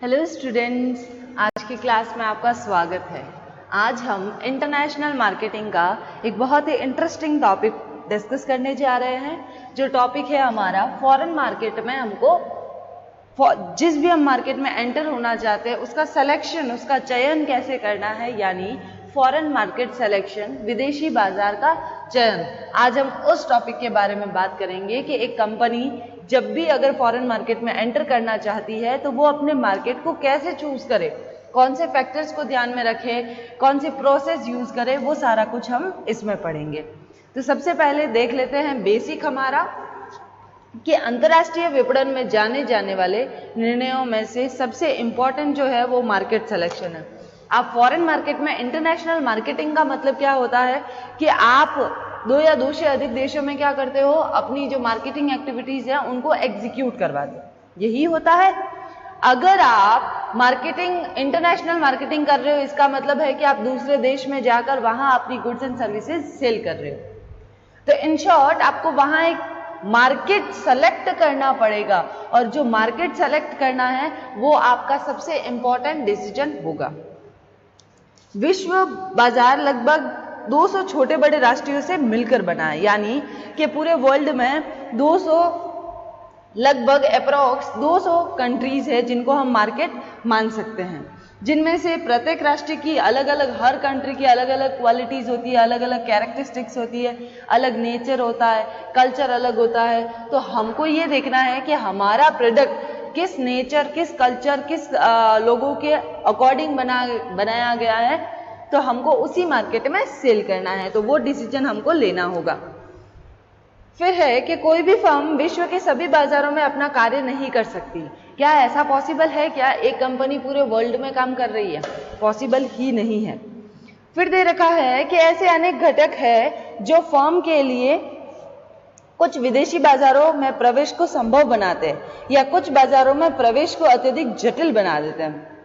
Hello students, आज की class में आपका स्वागत है। आज हम इंटरनेशनल मार्केटिंग का एक बहुत ही इंटरेस्टिंग टॉपिक डिस्कस करने जा रहे हैं। जो टॉपिक है हमारा फॉरेन मार्केट में हमको जिस भी हम मार्केट में एंटर होना चाहते हैं उसका सिलेक्शन, उसका चयन कैसे करना है, यानी फॉरेन मार्केट सिलेक्शन, विदेशी बाजार का चयन। आज हम उस टॉपिक के बारे में बात करेंगे कि एक कंपनी जब भी अगर फॉरेन मार्केट में एंटर करना चाहती है तो वो अपने मार्केट को कैसे चूज करे, कौन से फैक्टर्स को ध्यान में रखे, कौन सी प्रोसेस यूज करे, वो सारा कुछ हम इसमें पढ़ेंगे। तो सबसे पहले देख लेते हैं बेसिक हमारा कि अंतर्राष्ट्रीय विपणन में जाने वाले निर्णयों में से सबसे इंपॉर्टेंट जो है वो मार्केट सिलेक्शन है। आप फॉरेन मार्केट में, इंटरनेशनल मार्केटिंग का मतलब क्या होता है कि आप दो या दो से अधिक देशों में क्या करते हो, अपनी जो मार्केटिंग एक्टिविटीज है उनको एग्जीक्यूट करवाते हो, यही होता है। अगर आप मार्केटिंग, इंटरनेशनल मार्केटिंग कर रहे हो, इसका मतलब है कि आप दूसरे देश में जाकर वहां अपनी गुड्स एंड सर्विसेज सेल कर रहे हो। तो इन शॉर्ट आपको वहां एक मार्केट सेलेक्ट करना पड़ेगा, और जो मार्केट सेलेक्ट करना है वो आपका सबसे इंपॉर्टेंट डिसीजन होगा। विश्व बाजार लगभग 200 छोटे बड़े राष्ट्रीयों से मिलकर बना है, यानी कि पूरे वर्ल्ड में 200 लगभग अप्रोक्स 200 कंट्रीज है जिनको हम मार्केट मान सकते हैं, जिनमें से प्रत्येक राष्ट्र की अलग अलग, हर कंट्री की अलग अलग क्वालिटीज होती है, अलग अलग कैरेक्टरिस्टिक्स होती है, अलग नेचर होता है, कल्चर अलग होता है। तो हमको ये देखना है कि हमारा प्रोडक्ट किस नेचर, किस कल्चर, किस लोगों के अकॉर्डिंग बनाया गया है, तो हमको उसी मार्केट में सेल करना है। तो वो डिसीजन हमको लेना होगा। फिर है कि कोई भी फर्म विश्व के सभी बाजारों में अपना कार्य नहीं कर सकती। क्या ऐसा पॉसिबल है? क्या एक कंपनी पूरे वर्ल्ड में काम कर रही है? पॉसिबल ही नहीं है। फिर दे रखा है कि ऐसे अनेक घटक है जो फर्म के लिए कुछ विदेशी बाजारों में प्रवेश को संभव बनाते हैं या कुछ बाजारों में प्रवेश को अत्यधिक जटिल बना देते हैं।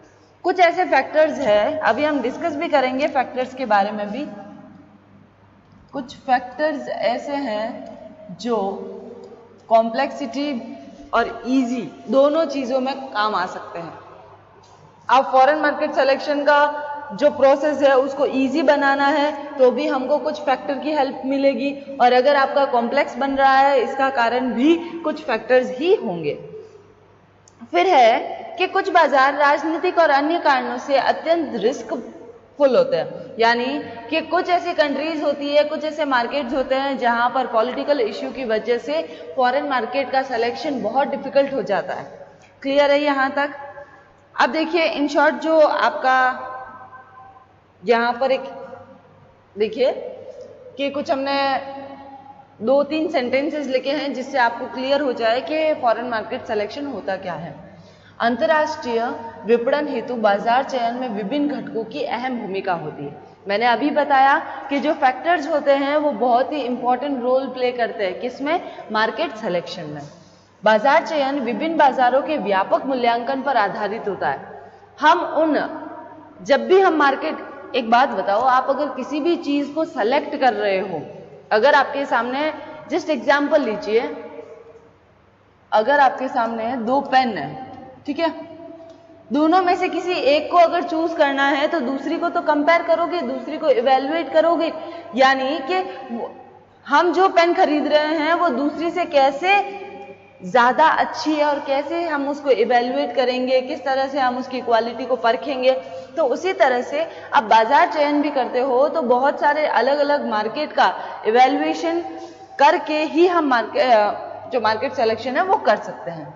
कुछ ऐसे फैक्टर्स है, अभी हम डिस्कस भी करेंगे फैक्टर्स के बारे में भी। कुछ फैक्टर्स ऐसे हैं जो कॉम्प्लेक्सिटी और इजी दोनों चीजों में काम आ सकते हैं। अब फॉरेन मार्केट सिलेक्शन का जो प्रोसेस है उसको इजी बनाना है तो भी हमको कुछ फैक्टर की हेल्प मिलेगी, और अगर आपका कॉम्प्लेक्स बन रहा है इसका कारण भी कुछ फैक्टर्स ही होंगे। फिर है कि कुछ बाजार राजनीतिक और अन्य कारणों से अत्यंत रिस्कफुल होते हैं, यानी कि कुछ ऐसी कंट्रीज होती है, कुछ ऐसे मार्केट्स होते हैं जहां पर पॉलिटिकल इश्यू की वजह से फॉरेन मार्केट का सिलेक्शन बहुत डिफिकल्ट हो जाता है। क्लियर है यहां तक? अब देखिए इन शॉर्ट जो आपका यहां पर एक देखिए कि कुछ हमने 2-3 सेंटेंसेस लिखे हैं जिससे आपको क्लियर हो जाए कि फॉरेन मार्केट सिलेक्शन होता क्या है। अंतर्राष्ट्रीय विपणन हेतु बाजार चयन में विभिन्न घटकों की अहम भूमिका होती है। मैंने अभी बताया कि जो फैक्टर्स होते हैं वो बहुत ही इंपॉर्टेंट रोल प्ले करते हैं, किसमें? मार्केट सिलेक्शन में। बाजार चयन विभिन्न बाजारों के व्यापक मूल्यांकन पर आधारित होता है। जब भी हम मार्केट, एक बात बताओ, आप अगर किसी भी चीज को सेलेक्ट कर रहे हो, अगर आपके सामने, जस्ट एग्जांपल लीजिए, अगर आपके सामने 2 पेन है, ठीक है, दोनों में से किसी एक को अगर चूज करना है तो दूसरी को तो कंपेयर करोगे, दूसरी को इवेल्युएट करोगे, यानी कि हम जो पेन खरीद रहे हैं वो दूसरी से कैसे ज्यादा अच्छी है और कैसे हम उसको इवेल्युएट करेंगे, किस तरह से हम उसकी क्वालिटी को परखेंगे। तो उसी तरह से आप बाजार चयन भी करते हो तो बहुत सारे अलग अलग मार्केट का इवेल्युएशन करके ही हम जो मार्केट सिलेक्शन है वो कर सकते हैं,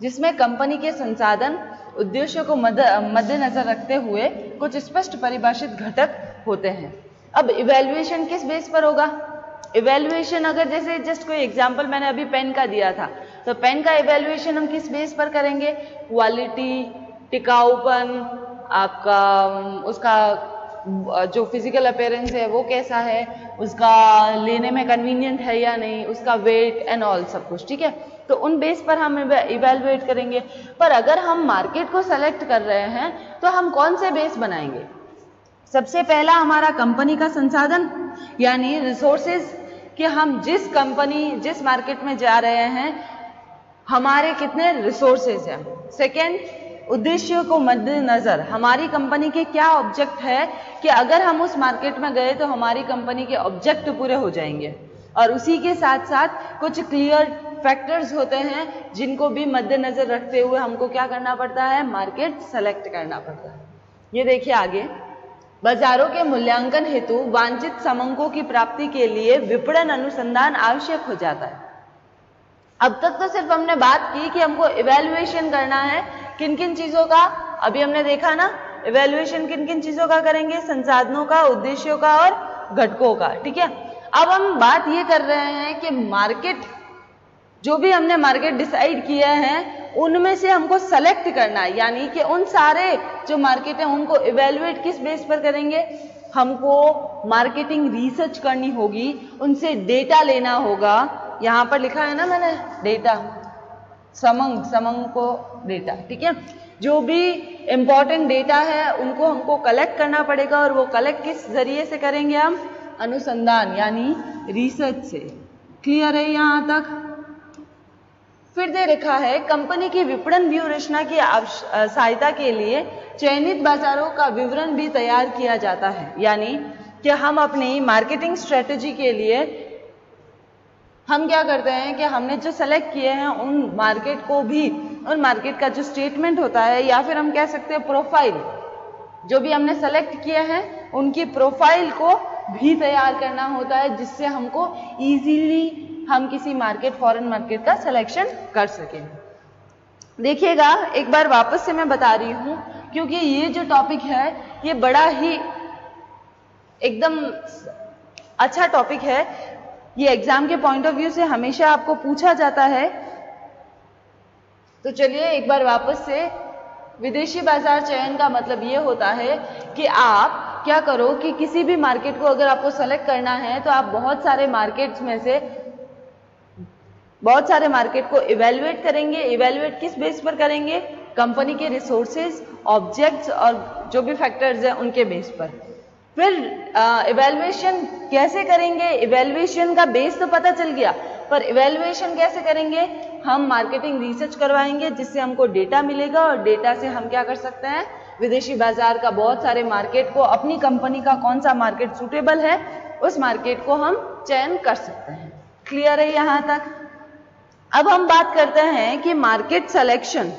जिसमें कंपनी के संसाधन, उद्देश्यों को मद्देनजर रखते हुए कुछ स्पष्ट परिभाषित घटक होते हैं। अब इवेल्युएशन किस बेस पर होगा? इवेल्युएशन अगर जैसे जस्ट कोई एग्जांपल मैंने अभी पेन का दिया था, तो पेन का इवेल्युएशन हम किस बेस पर करेंगे? क्वालिटी, टिकाऊपन, आपका उसका जो फिजिकल अपीयरेंस है वो कैसा है, उसका लेने में कन्वीनियंट है या नहीं, उसका वेट एंड ऑल सब कुछ, ठीक है। तो उन बेस पर हम इवेल्युएट करेंगे। पर अगर हम मार्केट को सेलेक्ट कर रहे हैं तो हम कौन से बेस बनाएंगे? सबसे पहला हमारा कंपनी का संसाधन, यानी रिसोर्सेज, कि हम जिस कंपनी, जिस मार्केट में जा रहे हैं हमारे कितने रिसोर्सेज हैं। सेकेंड, उद्देश्य को मद्देनजर हमारी कंपनी के क्या ऑब्जेक्ट है कि अगर हम उस मार्केट में गए तो हमारी कंपनी के ऑब्जेक्ट पूरे हो जाएंगे, और उसी के साथ साथ कुछ क्लियर फैक्टर्स होते हैं जिनको भी मद्देनजर रखते हुए हमको क्या करना पड़ता है, मार्केट सेलेक्ट करना पड़ता है। ये देखिए आगे, बाजारों के मूल्यांकन हेतु वांछित समंकों की प्राप्ति के लिए विपणन अनुसंधान आवश्यक हो जाता है। अब तक तो सिर्फ हमने बात की कि हमको इवैल्यूएशन करना है किन किन चीजों का, अभी हमने देखा ना इवैल्यूएशन किन किन चीजों का करेंगे, संसाधनों का, उद्देश्यों का और घटकों का, ठीक है। अब हम बात ये कर रहे हैं कि मार्केट, जो भी हमने मार्केट डिसाइड किया है उनमें से हमको सेलेक्ट करना है, यानी कि उन सारे जो मार्केट है उनको इवैल्यूएट किस बेस पर करेंगे, हमको मार्केटिंग रिसर्च करनी होगी, उनसे डेटा लेना होगा। यहां पर लिखा है ना मैंने डेटा, समंग को डेटा, ठीक है। जो भी इंपॉर्टेंट डेटा है उनको हमको कलेक्ट करना पड़ेगा, और वो कलेक्ट किस जरिए से करेंगे हम, अनुसंधान यानी रिसर्च से। क्लियर है यहां तक? फिर दे रखा है कंपनी की विपणन व्यूहरचना की सहायता के लिए चयनित बाजारों का विवरण भी तैयार किया जाता है, यानी कि हम अपनी मार्केटिंग स्ट्रेटेजी के लिए हम क्या करते हैं कि हमने जो सेलेक्ट किए हैं उन मार्केट को भी, उन मार्केट का जो स्टेटमेंट होता है या फिर हम कह सकते हैं प्रोफाइल, जो भी हमने सेलेक्ट किए हैं उनकी प्रोफाइल को भी तैयार करना होता है, जिससे हमको इजीली हम किसी मार्केट, फॉरेन मार्केट का सिलेक्शन कर सकें। देखिएगा एक बार वापस से मैं बता रही हूं, क्योंकि ये जो टॉपिक है ये बड़ा ही एकदम अच्छा टॉपिक है, ये एग्जाम के पॉइंट ऑफ व्यू से हमेशा आपको पूछा जाता है। तो चलिए एक बार वापस से, विदेशी बाजार चयन का मतलब ये होता है कि आप क्या करो कि किसी भी मार्केट को अगर आपको सेलेक्ट करना है तो आप बहुत सारे मार्केट्स में से बहुत सारे मार्केट को इवैल्यूएट करेंगे। इवैल्यूएट किस बेस पर करेंगे, कंपनी के रिसोर्सेज, ऑब्जेक्ट्स और जो भी फैक्टर्स हैं उनके बेस पर। फिर इवैल्यूएशन कैसे करेंगे, इवैल्यूएशन का बेस तो पता चल गया, पर इवैल्यूएशन कैसे करेंगे, हम मार्केटिंग रिसर्च करवाएंगे जिससे हमको डेटा मिलेगा, और डेटा से हम क्या कर सकते हैं, विदेशी बाजार का बहुत सारे मार्केट को, अपनी कंपनी का कौन सा मार्केट सूटेबल है उस मार्केट को हम चयन कर सकते हैं। क्लियर है यहां तक? अब हम बात करते हैं कि मार्केट सिलेक्शन,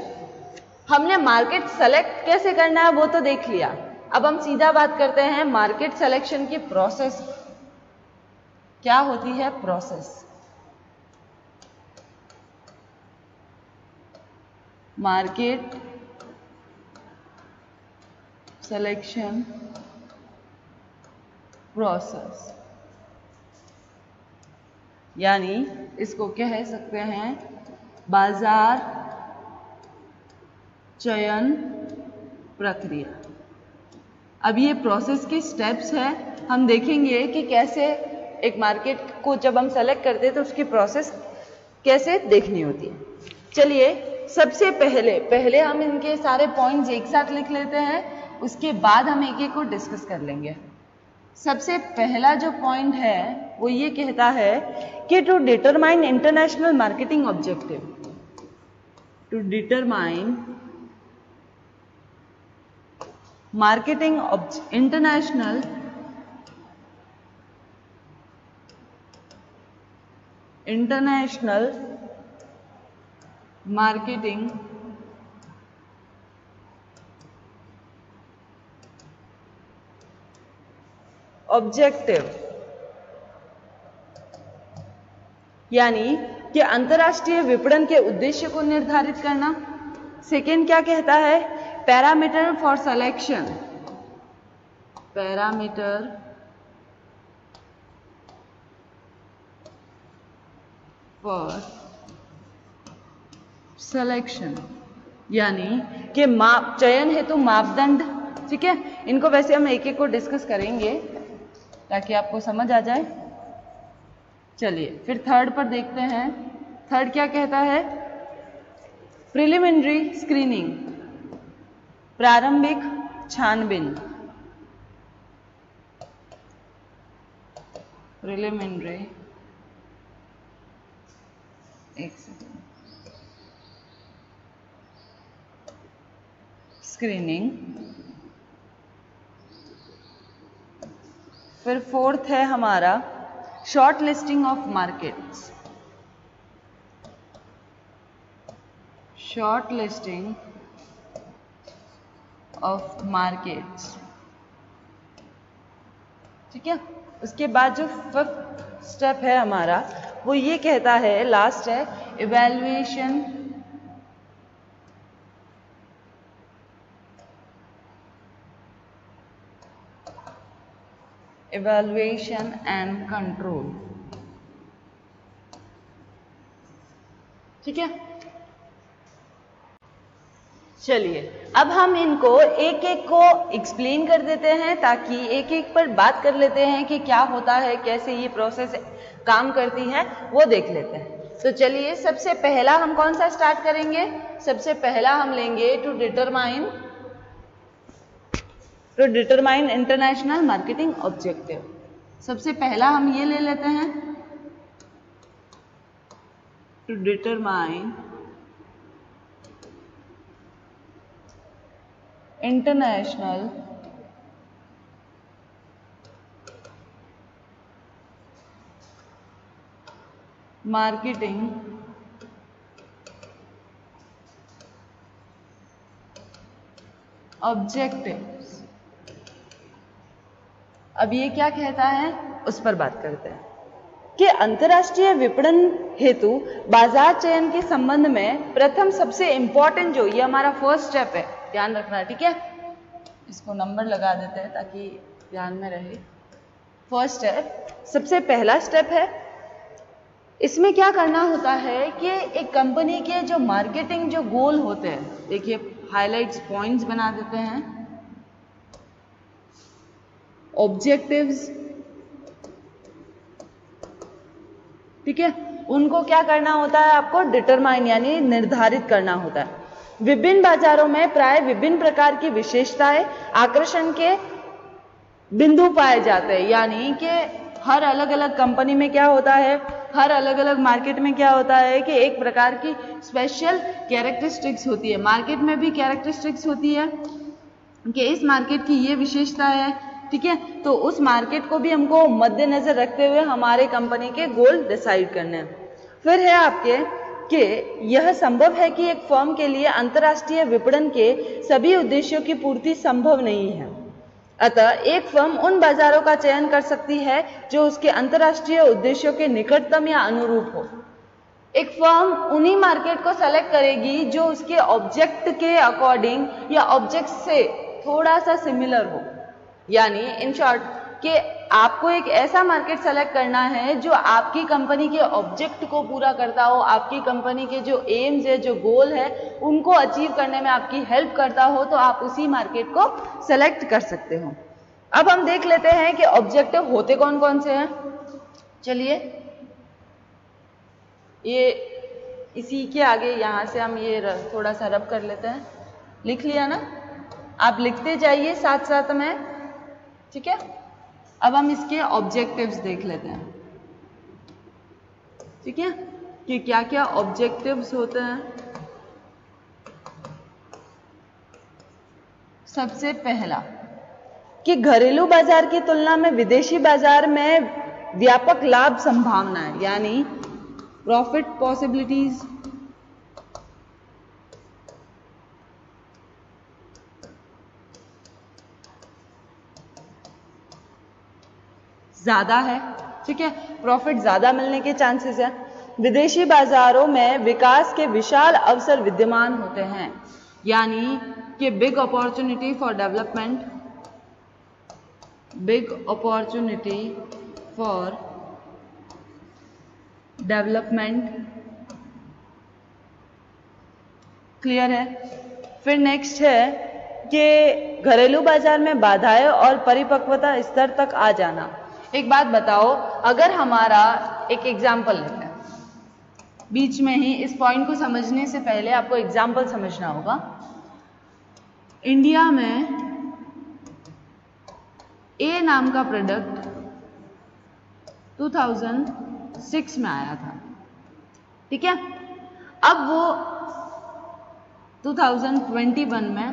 हमने मार्केट सेलेक्ट कैसे करना है वो तो देख लिया। अब हम सीधा बात करते हैं मार्केट सिलेक्शन की प्रोसेस क्या होती है। प्रोसेस, मार्केट सिलेक्शन प्रोसेस, यानी इसको कह सकते हैं बाजार चयन प्रक्रिया। अब ये प्रोसेस के स्टेप्स है, हम देखेंगे कि कैसे एक मार्केट को जब हम सेलेक्ट करते हैं तो उसकी प्रोसेस कैसे देखनी होती है। चलिए सबसे पहले हम इनके सारे पॉइंट्स एक साथ लिख लेते हैं, उसके बाद हम एक एक को डिस्कस कर लेंगे। सबसे पहला जो पॉइंट है वो ये कहता है कि to determine international marketing objective, to determine marketing international marketing objective, यानी कि अंतरराष्ट्रीय विपणन के उद्देश्य को निर्धारित करना। सेकेंड क्या कहता है, parameter for selection, parameter for selection, यानी कि चयन हेतु मापदंड। ठीक है, इनको वैसे हम एक एक को डिस्कस करेंगे ताकि आपको समझ आ जाए। चलिए फिर थर्ड पर देखते हैं। थर्ड क्या कहता है, प्रिलिमिनरी स्क्रीनिंग, प्रारंभिक छानबीन, प्रिलिमिनरी, एक सेकेंड, स्क्रीनिंग। फिर फोर्थ है हमारा short listing of markets, short listing of markets, ठीक है। उसके बाद जो फिफ्थ स्टेप है हमारा वो ये कहता है, लास्ट है, इवैल्यूएशन एंड कंट्रोल, ठीक है। चलिए अब हम इनको एक एक को एक्सप्लेन कर देते हैं, ताकि एक एक पर बात कर लेते हैं कि क्या होता है, कैसे ये प्रोसेस काम करती है, वो देख लेते हैं। तो चलिए सबसे पहला हम कौन सा स्टार्ट करेंगे? सबसे पहला हम लेंगे to determine international marketing objective. सबसे पहला हम ये ले लेते हैं, to determine international marketing objectives. अब ये क्या कहता है उस पर बात करते हैं कि अंतर्राष्ट्रीय विपणन हेतु बाजार चयन के संबंध में प्रथम सबसे इंपॉर्टेंट जो ये हमारा फर्स्ट स्टेप है, ध्यान रखना, ठीक है। इसको नंबर लगा देते हैं ताकि ध्यान में रहे। फर्स्ट स्टेप, सबसे पहला स्टेप है, इसमें क्या करना होता है कि एक कंपनी के जो मार्केटिंग जो गोल होते हैं, देखिए हाइलाइट्स पॉइंट्स बना देते हैं, ऑब्जेक्टिव्स, ठीक है, उनको क्या करना होता है, आपको डिटरमाइन यानी निर्धारित करना होता है। विभिन्न बाजारों में प्राय विभिन्न प्रकार की विशेषताएं, आकर्षण के बिंदु पाए जाते हैं, यानी कि हर अलग अलग कंपनी में क्या होता है, हर अलग अलग मार्केट में क्या होता है कि एक प्रकार की स्पेशल कैरेक्टरिस्टिक्स होती है। मार्केट में भी कैरेक्टरिस्टिक्स होती है कि इस मार्केट की ये विशेषता है, ठीक है। तो उस मार्केट को भी हमको मद्देनजर रखते हुए हमारे कंपनी के गोल डिसाइड करने हैं। फिर है आपके कि यह संभव है कि एक फर्म के लिए अंतर्राष्ट्रीय विपणन के सभी उद्देश्यों की पूर्ति संभव नहीं है, अतः एक फर्म उन बाजारों का चयन कर सकती है जो उसके अंतर्राष्ट्रीय उद्देश्यों के निकटतम या अनुरूप हो। एक फर्म उन्हीं मार्केट को सेलेक्ट करेगी जो उसके ऑब्जेक्ट के अकॉर्डिंग या ऑब्जेक्ट से थोड़ा सा सिमिलर हो, यानी इन शॉर्ट कि आपको एक ऐसा मार्केट सेलेक्ट करना है जो आपकी कंपनी के ऑब्जेक्ट को पूरा करता हो, आपकी कंपनी के जो एम्स है, जो गोल है, उनको अचीव करने में आपकी हेल्प करता हो, तो आप उसी मार्केट को सेलेक्ट कर सकते हो। अब हम देख लेते हैं कि ऑब्जेक्टिव होते कौन कौन से हैं। चलिए ये इसी के आगे यहाँ से हम ये थोड़ा सा रब कर लेते हैं, लिख लिया ना, आप लिखते जाइए साथ साथ में, ठीक है। अब हम इसके ऑब्जेक्टिव्स देख लेते हैं, ठीक है, कि क्या क्या ऑब्जेक्टिव्स होते हैं। सबसे पहला कि घरेलू बाजार की तुलना में विदेशी बाजार में व्यापक लाभ संभावना है, यानी प्रॉफिट पॉसिबिलिटीज ज्यादा है, ठीक है, प्रॉफिट ज्यादा मिलने के चांसेस है। विदेशी बाजारों में विकास के विशाल अवसर विद्यमान होते हैं, यानी कि big opportunity for development, big opportunity for development, clear है। फिर नेक्स्ट है कि घरेलू बाजार में बाधाएं और परिपक्वता स्तर तक आ जाना। एक बात बताओ, अगर हमारा एक एग्जाम्पल लेते हैं, बीच में ही इस पॉइंट को समझने से पहले आपको एग्जाम्पल समझना होगा। इंडिया में ए नाम का प्रोडक्ट 2006 में आया था, ठीक है। अब वो 2021 में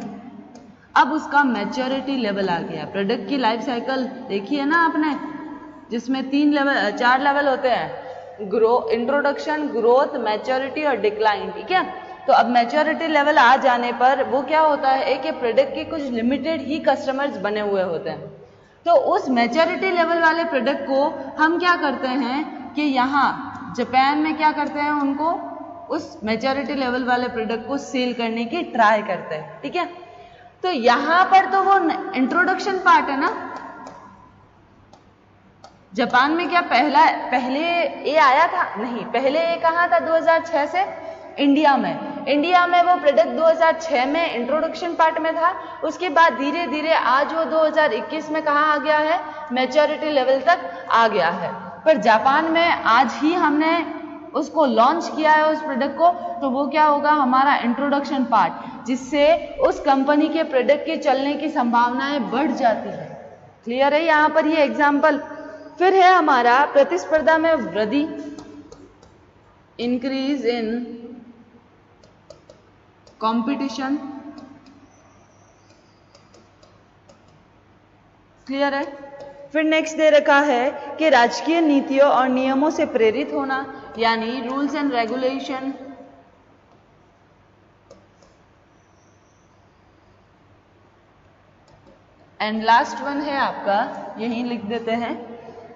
अब उसका मैच्योरिटी लेवल आ गया। प्रोडक्ट की लाइफ साइकिल देखी है ना आपने, जिसमें 4 लेवल होते हैं, इंट्रोडक्शन, ग्रोथ, मैच्योरिटी और डिक्लाइन, ठीक है। तो अब मैच्योरिटी लेवल आ जाने पर वो क्या होता है कि प्रोडक्ट के कुछ लिमिटेड ही कस्टमर्स बने हुए होते हैं। तो उस मैच्योरिटी लेवल वाले प्रोडक्ट को हम क्या करते हैं कि यहाँ जापान में क्या करते हैं, उनको उस मैच्योरिटी लेवल वाले प्रोडक्ट को सेल करने की ट्राई करते हैं, ठीक है। तो यहाँ पर तो वो इंट्रोडक्शन पार्ट है ना, जापान में क्या पहले ये आया था? नहीं, पहले ये कहाँ था? 2006 से इंडिया में वो प्रोडक्ट 2006 में इंट्रोडक्शन पार्ट में था। उसके बाद धीरे धीरे आज वो 2021 में कहाँ आ गया है? मैच्योरिटी लेवल तक आ गया है। पर जापान में आज ही हमने उसको लॉन्च किया है उस प्रोडक्ट को, तो वो क्या होगा? हमारा इंट्रोडक्शन पार्ट, जिससे उस कंपनी के प्रोडक्ट के चलने की संभावनाएं बढ़ जाती है। क्लियर है यहाँ पर ये एग्जाम्पल। फिर है हमारा प्रतिस्पर्धा में वृद्धि, इंक्रीज इन कंपटीशन। क्लियर है। फिर नेक्स्ट दे रखा है कि राजकीय नीतियों और नियमों से प्रेरित होना, यानी rules and regulation. And last one है आपका, यही लिख देते हैं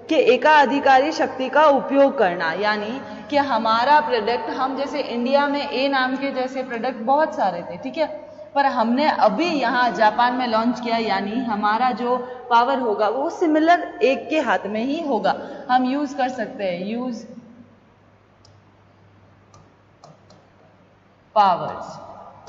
कि एकाधिकारी शक्ति का उपयोग करना, यानी कि हमारा प्रोडक्ट, हम जैसे इंडिया में ए नाम के जैसे प्रोडक्ट बहुत सारे थे, ठीक है, पर हमने अभी यहाँ जापान में लॉन्च किया, यानी हमारा जो पावर होगा वो सिमिलर एक के हाथ में ही होगा, हम यूज कर सकते हैं, यूज पावर्स।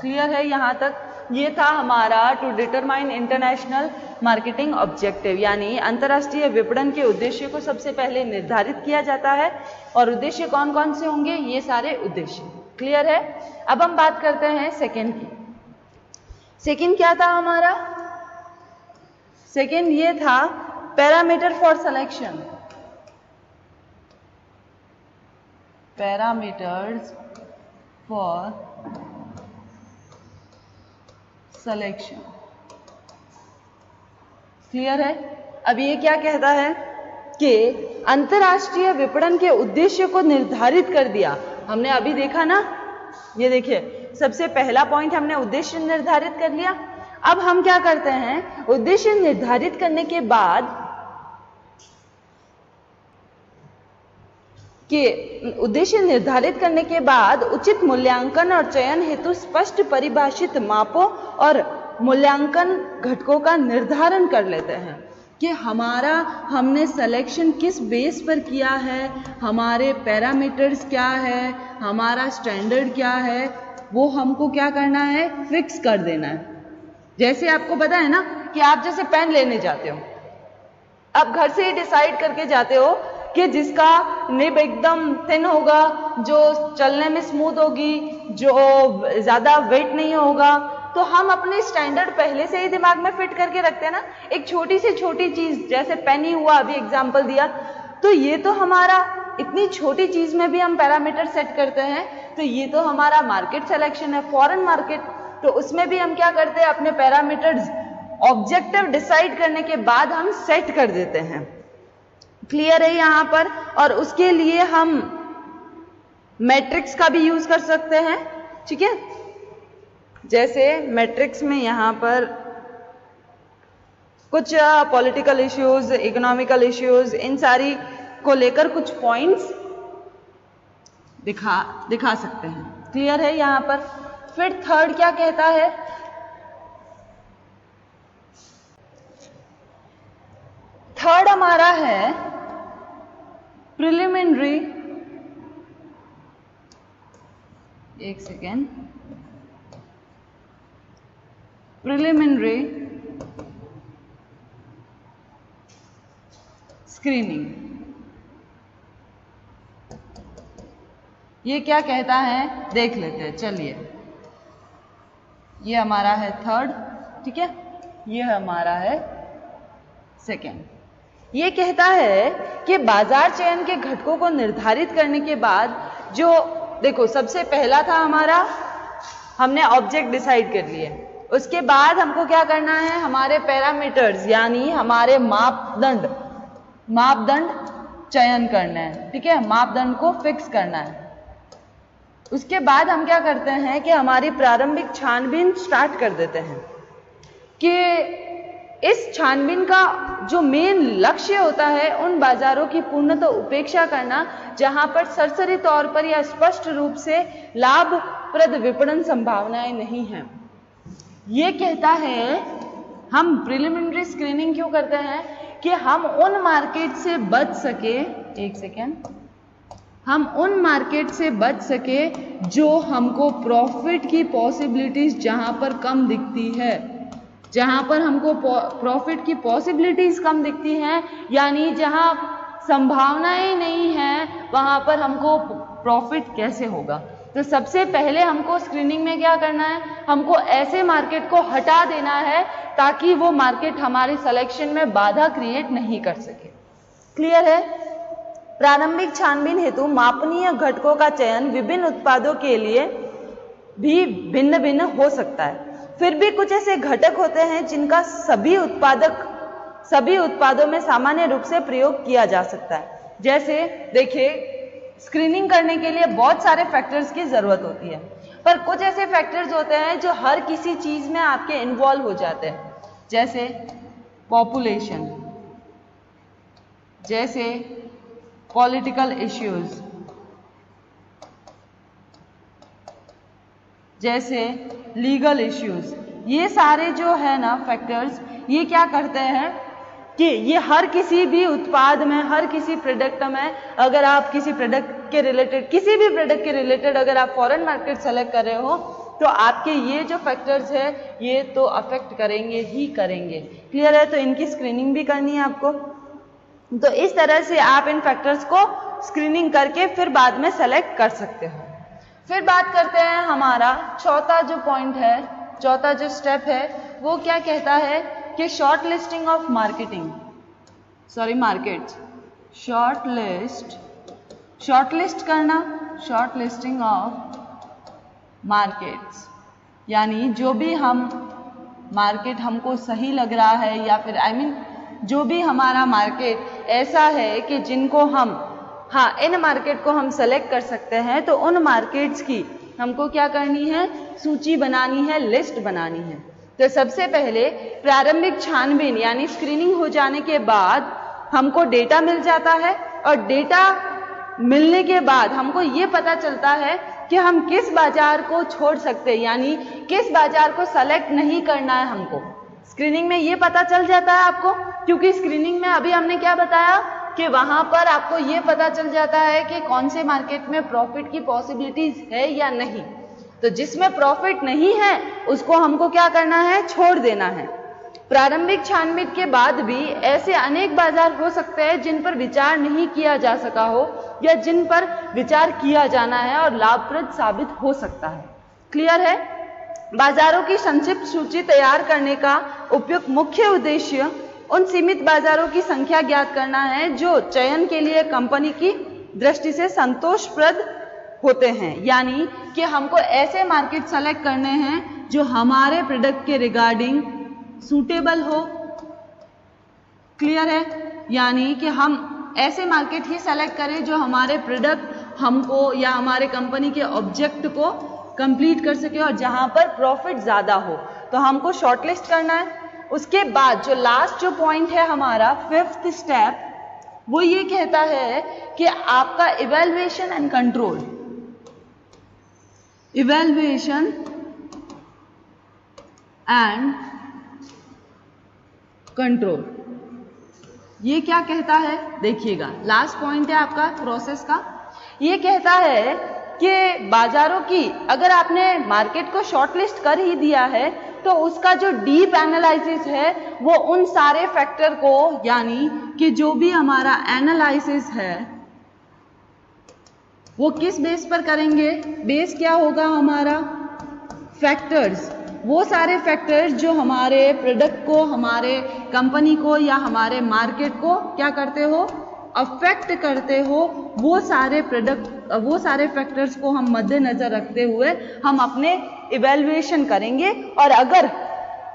क्लियर है यहाँ तक? ये था हमारा to determine international marketing objective, यानी अंतर्राष्ट्रीय विपणन के उद्देश्य को सबसे पहले निर्धारित किया जाता है। और उद्देश्य कौन कौन से होंगे? ये सारे उद्देश्य। क्लियर है। अब हम बात करते हैं सेकंड की। सेकंड क्या था हमारा? सेकंड ये था parameter for selection, parameters for selection. Clear है। अब ये क्या कहता है कि अंतरराष्ट्रीय विपणन के उद्देश्य को निर्धारित कर दिया। हमने अभी देखा ना, ये देखिए, सबसे पहला पॉइंट हमने उद्देश्य निर्धारित कर लिया। अब हम क्या करते हैं? उद्देश्य निर्धारित करने के बाद उचित मूल्यांकन और चयन हेतु स्पष्ट परिभाषित मापों और मूल्यांकन घटकों का निर्धारण कर लेते हैं कि हमने सिलेक्शन किस बेस पर किया है, हमारे पैरामीटर्स क्या है, हमारा स्टैंडर्ड क्या है, वो हमको क्या करना है? फिक्स कर देना है। जैसे आपको पता है ना कि आप जैसे पेन लेने जाते हो, आप घर से ही डिसाइड करके जाते हो कि जिसका निब एकदम थिन होगा, जो चलने में स्मूथ होगी, जो ज्यादा वेट नहीं होगा, तो हम अपने स्टैंडर्ड पहले से ही दिमाग में फिट करके रखते हैं ना। एक छोटी से छोटी चीज जैसे पेन ही हुआ, अभी एग्जांपल दिया, तो ये तो हमारा इतनी छोटी चीज में भी हम पैरामीटर सेट करते हैं, तो ये तो हमारा मार्केट सिलेक्शन है, फॉरेन मार्केट। तो उसमें भी हम क्या करते हैं? अपने पैरामीटर्स ऑब्जेक्टिव डिसाइड करने के बाद हम सेट कर देते हैं। क्लियर है यहाँ पर? और उसके लिए हम मैट्रिक्स का भी यूज कर सकते हैं, ठीक है। जैसे मैट्रिक्स में यहाँ पर कुछ पॉलिटिकल इश्यूज, इकोनॉमिकल इश्यूज, इन सारी को लेकर कुछ पॉइंट्स दिखा सकते हैं। क्लियर है यहाँ पर? फिर थर्ड क्या कहता है? थर्ड हमारा है प्रिलिमिनरी, एक सेकेंड, प्रिलिमिनरी स्क्रीनिंग। ये क्या कहता है देख लेते हैं, चलिए। ये हमारा है थर्ड, ठीक है, ये हमारा है सेकेंड। ये कहता है कि बाजार चयन के घटकों को निर्धारित करने के बाद, जो देखो सबसे पहला था हमारा, हमने ऑब्जेक्ट डिसाइड कर लिए, उसके बाद हमको क्या करना है, हमारे पैरामीटर्स यानी हमारे मापदंड चयन करना है, ठीक है, मापदंड को फिक्स करना है। उसके बाद हम क्या करते हैं कि हमारी प्रारंभिक छानबीन स्टार्ट कर देते हैं कि इस छानबीन का जो मेन लक्ष्य होता है उन बाजारों की पूर्णतः उपेक्षा करना जहां पर सरसरी तौर पर या स्पष्ट रूप से लाभप्रद विपणन संभावनाएं नहीं हैं। ये कहता है, हम प्रिलिमिनरी स्क्रीनिंग क्यों करते हैं कि हम उन मार्केट से बच सके, एक सेकेंड, हम उन मार्केट से बच सके जो हमको प्रॉफिट की पॉसिबिलिटीज जहां पर कम दिखती है, जहां पर हमको प्रॉफिट की पॉसिबिलिटीज कम दिखती हैं, यानी जहां संभावनाएं नहीं हैं वहां पर हमको प्रॉफिट कैसे होगा। तो सबसे पहले हमको स्क्रीनिंग में क्या करना है, हमको ऐसे मार्केट को हटा देना है ताकि वो मार्केट हमारे सिलेक्शन में बाधा क्रिएट नहीं कर सके। क्लियर है? प्रारंभिक छानबीन हेतु मापनीय घटकों का चयन विभिन्न उत्पादों के लिए भी भिन्न भिन्न हो सकता है। फिर भी कुछ ऐसे घटक होते हैं जिनका सभी उत्पादों में सामान्य रूप से प्रयोग किया जा सकता है। जैसे देखिए, स्क्रीनिंग करने के लिए बहुत सारे फैक्टर्स की जरूरत होती है, पर कुछ ऐसे फैक्टर्स होते हैं जो हर किसी चीज में आपके इन्वॉल्व हो जाते हैं, जैसे पॉपुलेशन, जैसे पॉलिटिकल इश्यूज, जैसे लीगल इश्यूज। ये सारे जो है ना फैक्टर्स, ये क्या करते हैं कि ये हर किसी भी उत्पाद में, हर किसी प्रोडक्ट में, अगर आप किसी प्रोडक्ट के रिलेटेड, किसी भी प्रोडक्ट के रिलेटेड अगर आप फॉरेन मार्केट सेलेक्ट कर रहे हो तो आपके ये जो फैक्टर्स है ये तो अफेक्ट करेंगे ही करेंगे। क्लियर है? तो इनकी स्क्रीनिंग भी करनी है आपको। तो इस तरह से आप इन फैक्टर्स को स्क्रीनिंग करके फिर बाद में सेलेक्ट कर सकते हो। फिर बात करते हैं, हमारा चौथा जो पॉइंट है, चौथा जो स्टेप है वो क्या कहता है कि short listing of markets, shortlist करना, शॉर्ट लिस्टिंग ऑफ मार्केट्स, यानी जो भी हम मार्केट हमको सही लग रहा है या फिर जो भी हमारा मार्केट ऐसा है कि जिनको हम, हाँ, इन मार्केट को हम सेलेक्ट कर सकते हैं, तो उन मार्केट्स की हमको क्या करनी है, सूची बनानी है, लिस्ट बनानी है। तो सबसे पहले प्रारंभिक छानबीन यानी स्क्रीनिंग हो जाने के बाद हमको डेटा मिल जाता है, और डेटा मिलने के बाद हमको ये पता चलता है कि हम किस बाजार को छोड़ सकते हैं, यानी किस बाजार को सेलेक्ट नहीं करना है हमको। स्क्रीनिंग में ये पता चल जाता है आपको, क्योंकि स्क्रीनिंग में अभी हमने क्या बताया कि वहां पर आपको ये पता चल जाता है कि कौन से मार्केट में प्रॉफिट की पॉसिबिलिटीज है या नहीं। तो जिसमें प्रॉफिट नहीं है उसको हमको क्या करना है, छोड़ देना है। प्रारंभिक छानबीन के बाद भी ऐसे अनेक बाजार हो सकते हैं जिन पर विचार नहीं किया जा सका हो या जिन पर विचार किया जाना है और लाभप्रद साबित हो सकता है। क्लियर है? बाजारों की संक्षिप्त सूची तैयार करने का उपयुक्त मुख्य उद्देश्य उन सीमित बाजारों की संख्या ज्ञात करना है जो चयन के लिए कंपनी की दृष्टि से संतोषप्रद होते हैं, यानी कि हमको ऐसे मार्केट सेलेक्ट करने हैं जो हमारे प्रोडक्ट के रिगार्डिंग सूटेबल हो। क्लियर है? यानी कि हम ऐसे मार्केट ही सेलेक्ट करें जो हमारे प्रोडक्ट हमको या हमारे कंपनी के ऑब्जेक्ट को कंप्लीट कर सके और जहां पर प्रॉफिट ज्यादा हो। तो हमको शॉर्टलिस्ट करना है। उसके बाद जो लास्ट जो पॉइंट है हमारा, फिफ्थ स्टेप, वो ये कहता है कि आपका evaluation and control, evaluation and control, ये क्या कहता है देखिएगा। लास्ट पॉइंट है आपका प्रोसेस का। ये कहता है कि बाजारों की, अगर आपने मार्केट को शॉर्टलिस्ट कर ही दिया है तो उसका जो डीप एनालिसिस है वो उन सारे फैक्टर को, यानी कि जो भी हमारा एनालिसिस है वो किस बेस पर करेंगे, बेस क्या होगा हमारा, फैक्टर्स, वो सारे फैक्टर्स जो हमारे प्रोडक्ट को, हमारे कंपनी को या हमारे मार्केट को क्या करते हो, अफेक्ट करते हो, वो सारे फैक्टर्स को हम मद्देनजर रखते हुए हम अपने इवैल्यूएशन करेंगे। और अगर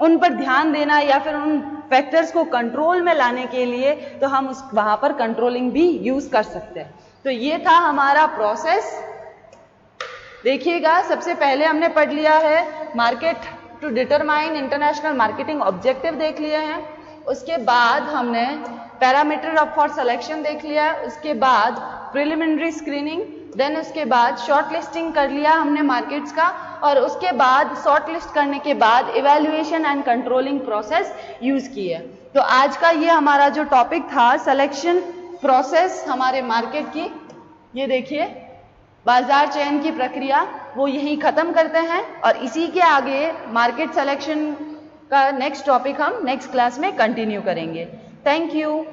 उन पर ध्यान देना या फिर उन फैक्टर्स को कंट्रोल में लाने के लिए तो हम वहां पर कंट्रोलिंग भी यूज कर सकते हैं। तो ये था हमारा प्रोसेस। देखिएगा, सबसे पहले हमने पढ़ लिया है market to determine international marketing objective देख लिए हैं। उसके बाद हमने पैरामीटर ऑफ फॉर सिलेक्शन देख लिया। उसके बाद प्रिलिमिनरी स्क्रीनिंग, देन उसके बाद शॉर्ट लिस्टिंग कर लिया हमने मार्केट्स का, और उसके बाद शॉर्ट लिस्ट करने के बाद evaluation and controlling process use किए। तो आज का ये हमारा जो टॉपिक था सिलेक्शन प्रोसेस हमारे मार्केट की, ये देखिए बाजार चयन की प्रक्रिया, वो यहीं खत्म करते हैं और इसी के आगे मार्केट सिलेक्शन का नेक्स्ट टॉपिक हम नेक्स्ट क्लास में कंटिन्यू करेंगे। Thank you.